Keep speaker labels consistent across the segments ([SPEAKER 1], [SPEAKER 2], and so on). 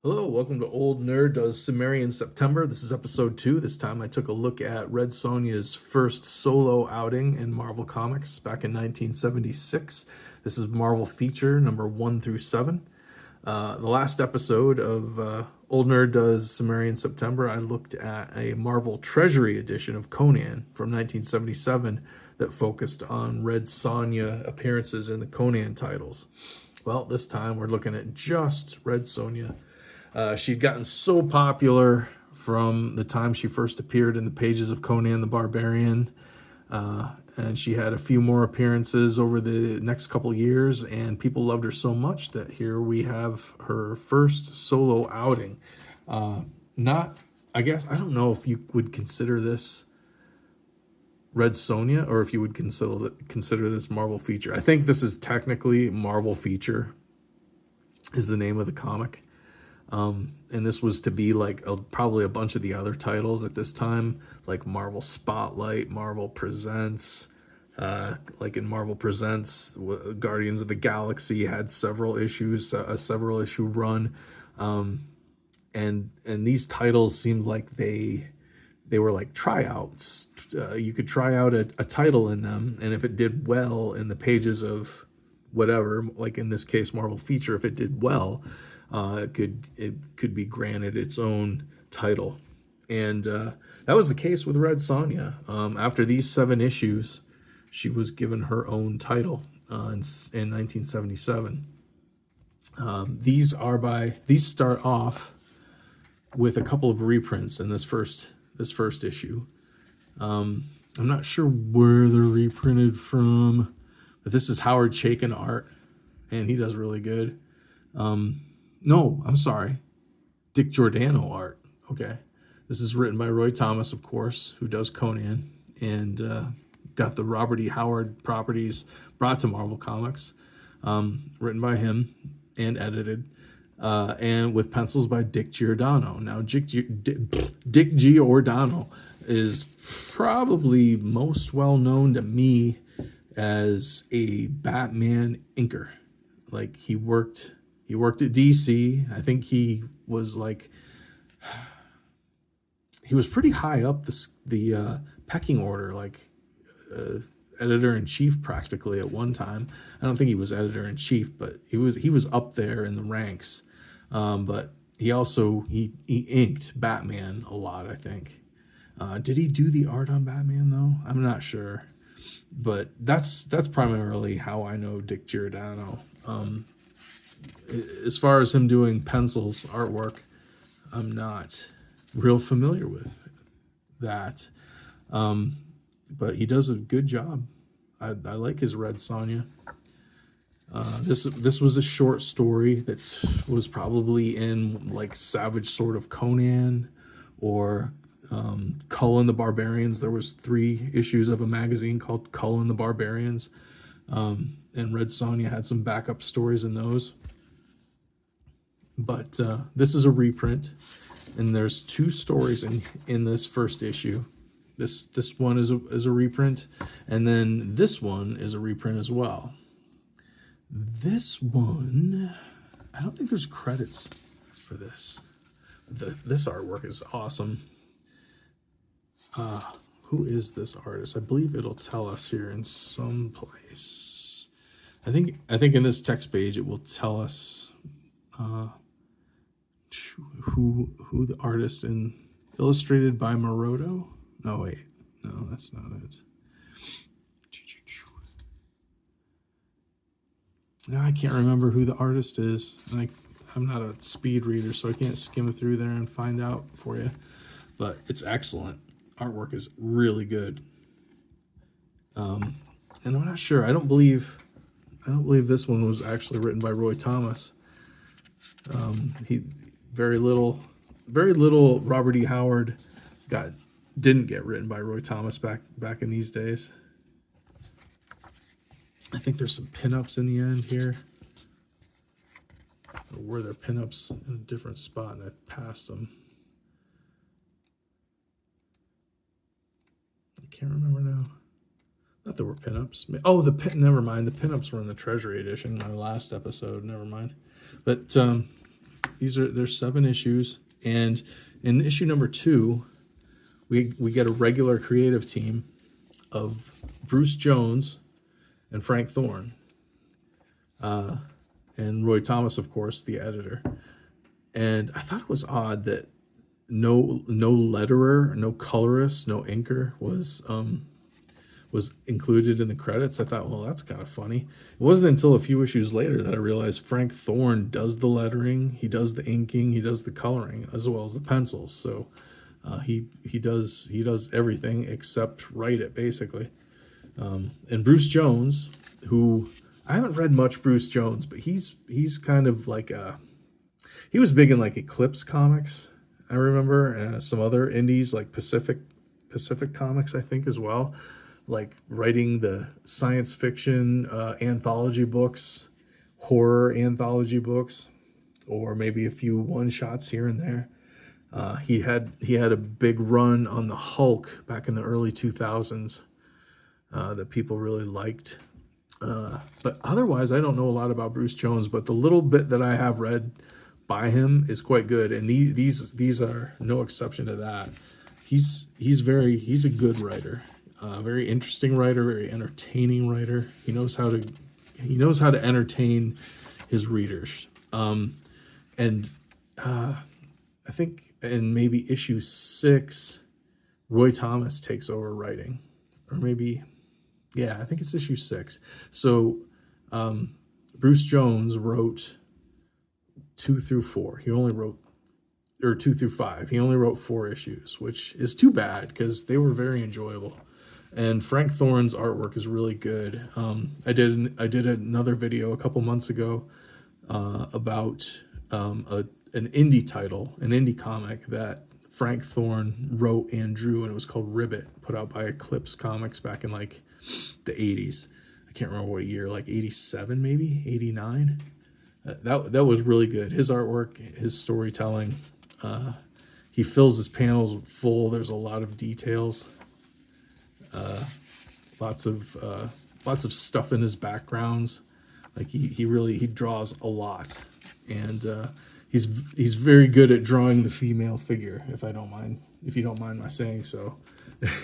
[SPEAKER 1] Hello, welcome to Old Nerd Does Cimmerian September. This is episode 2. This time I took a look at Red Sonja's first solo outing in Marvel Comics back in 1976. This is Marvel Feature number 1 through 7. The last episode of Old Nerd Does Cimmerian September, I looked at a Marvel Treasury edition of Conan from 1977 that focused on Red Sonja appearances in the Conan titles. Well, this time we're looking at just Red Sonja. She'd gotten so popular from the time she first appeared in the pages of Conan the Barbarian, and she had a few more appearances over the next couple years, and people loved her so much that here we have her first solo outing. I don't know if you would consider this Red Sonja or if you would consider this Marvel Feature. I think this is technically Marvel Feature is the name of the comic. And this was to be like probably a bunch of the other titles at this time, like Marvel Spotlight, Marvel Presents. Like in Marvel Presents, Guardians of the Galaxy had several issues, a several issue run, and these titles seemed like they were like tryouts. You could try out a title in them, and if it did well in the pages of whatever, like in this case Marvel Feature, if it did well, it could be granted its own title, and that was the case with Red Sonja. After these 7 issues, she was given her own title in 1977. These start off with a couple of reprints in this first issue. I'm not sure where they're reprinted from, but this is Howard Chaykin art, and he does really good. No, I'm sorry. Dick Giordano art. Okay. This is written by Roy Thomas, of course, who does Conan, and got the Robert E. Howard properties brought to Marvel Comics. Written by him and edited, and with pencils by Dick Giordano. Now, Dick Giordano is probably most well known to me as a Batman inker. Like he worked at DC. I think he was pretty high up the pecking order, like editor-in-chief practically at one time. I don't think he was editor-in-chief, but he was up there in the ranks. But he inked Batman a lot, I think. Did he do the art on Batman though? I'm not sure. But that's primarily how I know Dick Giordano. As far as him doing pencils artwork, I'm not real familiar with that. But he does a good job. I like his Red Sonja. This was a short story that was probably in like Savage Sword of Conan or Cullen the Barbarians. There was 3 issues of a magazine called Cullen the Barbarians, and Red Sonja had some backup stories in those. But this is a reprint, and there's 2 stories in this first issue. This one is a reprint, and then this one is a reprint as well. This one, I don't think there's credits for this. This artwork is awesome. Who is this artist? I believe it'll tell us here in some place. I think in this text page it will tell us who the artist, and illustrated by Maroto. No, wait. No, that's not it. No, I can't remember who the artist is. And I'm not a speed reader, so I can't skim through there and find out for you. But it's excellent. Artwork is really good. And I'm not sure. I don't believe this one was actually written by Roy Thomas. Very little Robert E. Howard didn't get written by Roy Thomas back in these days. I think there's some pinups in the end here. Or were there pinups in a different spot and I passed them? I can't remember now. I thought there were pinups. Oh, never mind. The pinups were in the Treasury edition, my last episode. Never mind. But There's 7 issues, and in issue number 2, we get a regular creative team of Bruce Jones and Frank Thorne, and Roy Thomas, of course, the editor. And I thought it was odd that no letterer, no colorist, no inker was included in the credits. I thought, well, that's kind of funny. It wasn't until a few issues later that I realized Frank Thorne does the lettering, he does the inking, he does the coloring, as well as the pencils. So he does everything except write it, basically. And Bruce Jones, who I haven't read much Bruce Jones, but he's kind of like he was big in like Eclipse Comics, I remember, some other indies like Pacific Comics, I think, as well, like writing the science fiction anthology books, horror anthology books, or maybe a few one-shots here and there. He had a big run on the Hulk back in the early 2000s that people really liked. But otherwise, I don't know a lot about Bruce Jones, but the little bit that I have read by him is quite good, and these are no exception to that. He's a good writer, very interesting writer, very entertaining writer. He knows how to entertain his readers. And I think in maybe issue 6, Roy Thomas takes over writing, or maybe, yeah, I think it's issue 6. So Bruce Jones wrote 2 through 4. He only wrote, or 2 through 5. He only wrote 4 issues, which is too bad because they were very enjoyable. And Frank Thorne's artwork is really good. I did another video a couple months ago about an indie title, an indie comic that Frank Thorne wrote and drew, and it was called Ribbit, put out by Eclipse Comics back in like the 80s. I can't remember what year, like 87 maybe, 89. That was really good. His artwork, his storytelling, he fills his panels full. There's a lot of details, lots of stuff in his backgrounds. Like he draws a lot, and he's very good at drawing the female figure. If you don't mind my saying so,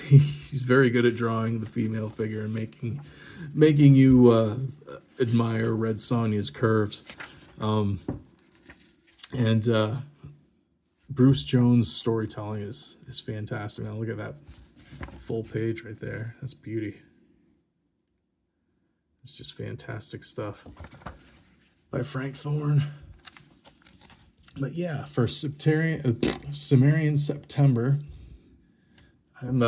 [SPEAKER 1] he's very good at drawing the female figure and making you admire Red Sonja's curves. And Bruce Jones' storytelling is fantastic. Now look at that full page right there. That's beauty. It's just fantastic stuff by Frank Thorne. But yeah, for Cimmerian September, I'm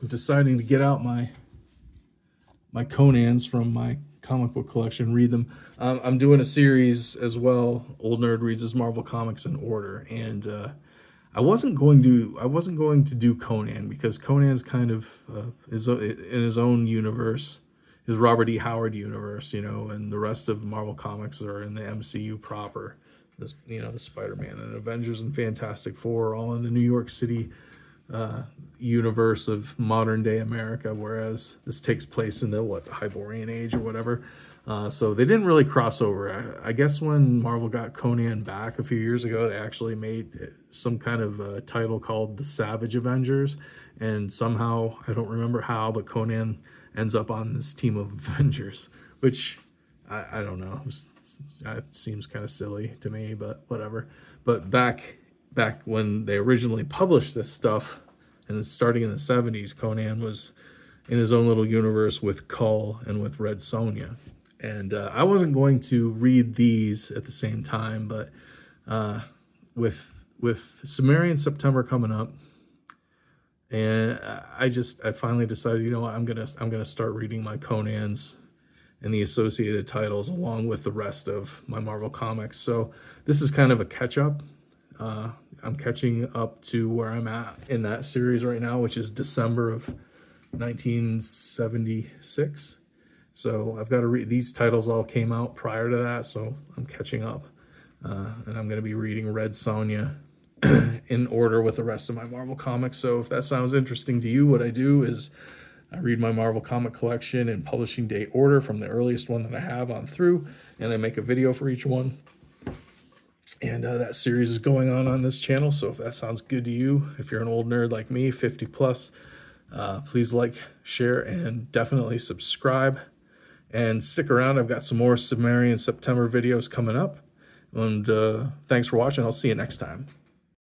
[SPEAKER 1] deciding to get out my Conans from my comic book collection, read them. I'm doing a series as well. Old Nerd Reads his Marvel Comics in order, and I wasn't going to do Conan because Conan's kind of is in his own universe, his Robert E. Howard universe, and the rest of Marvel Comics are in the MCU proper. This, the Spider-Man and Avengers and Fantastic Four are all in the New York City universe of modern day America, whereas this takes place in the Hyborian Age or whatever. So they didn't really cross over. I guess when Marvel got Conan back a few years ago, they actually made some kind of title called The Savage Avengers, and somehow, I don't remember how, but Conan ends up on this team of Avengers, which I don't know. It seems kind of silly to me, but whatever. But back when they originally published this stuff, and it's starting in the 70s, Conan was in his own little universe with Kull and with Red Sonja. And I wasn't going to read these at the same time, but with Cimmerian September coming up, and I finally decided, you know what, I'm gonna start reading my Conans and the associated titles along with the rest of my Marvel Comics. So this is kind of a catch-up. I'm catching up to where I'm at in that series right now, which is December of 1976. So I've got to read, these titles all came out prior to that, so I'm catching up. And I'm going to be reading Red Sonja in order with the rest of my Marvel Comics. So if that sounds interesting to you, what I do is I read my Marvel comic collection in publishing date order from the earliest one that I have on through, and I make a video for each one. And that series is going on this channel, so if that sounds good to you, if you're an old nerd like me, 50 plus, please like, share, and definitely subscribe. And stick around, I've got some more Cimmerian September videos coming up. And thanks for watching. I'll see you next time.